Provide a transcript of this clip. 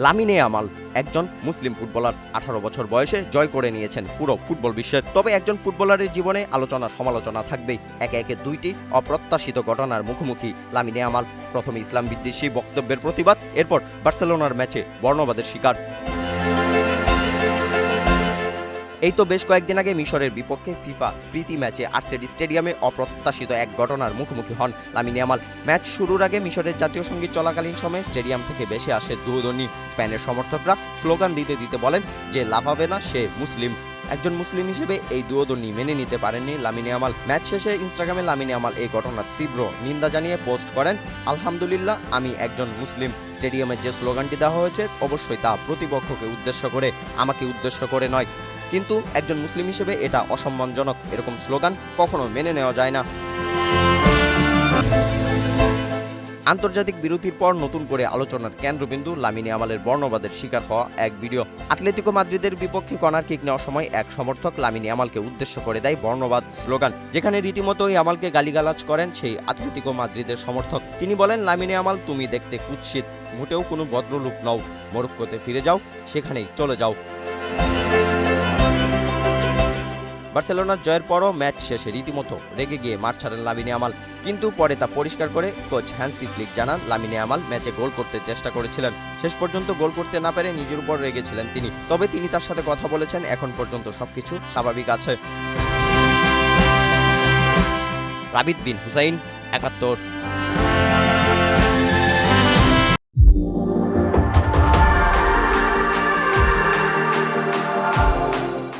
Lamine Yamal একজন মুসলিম footballer 18 বছর বয়সে জয় করে নিয়েছেন পুরো ফুটবল বিশ্বের। তবে একজন ফুটবলারের জীবনে আলোচনা সমালোচনা থাকবেই। একে একে দুইটি অপ্রত্যাশিত ঘটনার মুখোমুখি লামিনে ইয়ামাল। প্রথমে ইসলাম বিদ্বেষী বক্তব্যের প্রতিবাদ, এরপর বার্সেলোনার ম্যাচে বর্ণবাদের শিকার। এই তো বেশ কয়েকদিন আগে মিশরের বিপক্ষে ফিফা প্রীতি ম্যাচে আরসেডি স্টেডিয়ামে অপ্রত্যাশিত এক ঘটনার মুখোমুখি হন লামিনে ইয়ামাল। ম্যাচ শুরুর আগে মিশরের জাতীয় সঙ্গীত চলাকালীন সময়ে স্টেডিয়াম থেকে ভেসে আসে দুধ্বনি। স্পেনের সমর্থকরা স্লোগান দিতে দিতে বলেন যে লাফাবে না সে মুসলিম। একজন মুসলিম হিসেবে এই দুধ্বনি মেনে নিতে পারেননি লামিনে ইয়ামাল। ম্যাচ শেষে ইনস্টাগ্রামে লামিনে ইয়ামাল এই ঘটনার তীব্র নিন্দা জানিয়ে পোস্ট করেন, আলহামদুলিল্লাহ, আমি একজন মুসলিম। স্টেডিয়ামে যে স্লোগানটি দেওয়া হয়েছে অবশ্যই তা প্রতিপক্ষকে উদ্দেশ্য করে, আমাকে উদ্দেশ্য করে নয়। কিন্তু একজন মুসলিম হিসেবে এটা অসম্মানজনক। এরকম স্লোগান কখনো মেনে নেওয়া যায় না। আন্তর্জাতিক বিরতির পর নতুন করে আলোচনার কেন্দ্রবিন্দু লামিনে ইয়ামালের বর্ণবাদের শিকার হওয়া এক ভিডিও। আতলেতিকো মাদ্রিদের বিপক্ষে কর্নার কিক নেওয়ার সময় এক সমর্থক লামিনে ইয়ামালকে উদ্দেশ্য করে দেয় বর্ণবাদ স্লোগান, যেখানে রীতিমতো ইয়ামালকে গালিগালাজ করেন সেই আতলেতিকো মাদ্রিদের সমর্থক। তিনি বলেন, লামিনে ইয়ামাল, তুমি দেখতে কুৎসিত, মোটেও কোনো ভদ্রলোক নও, মরক্কোতে ফিরে যাও, সেখানেই চলে যাও। বার্সেলোনার জয়ের পরও ম্যাচ শেষে রীতিমতো রেগে গিয়ে মাঠ ছাড়েন লামিনে ইয়ামাল। কিন্তু পরে তা পরিষ্কার করে কোচ হ্যান্সি ফ্লিক জানান, লামিনে ইয়ামাল ম্যাচে গোল করতে চেষ্টা করেছিলেন, শেষ পর্যন্ত গোল করতে না পেরে নিজের উপর রেগেছিলেন তিনি। তবে তিনি তার সাথে কথা বলেছেন, এখন পর্যন্ত সবকিছু স্বাভাবিক আছে। রাবিদ বিন হুসাইন, ৭১।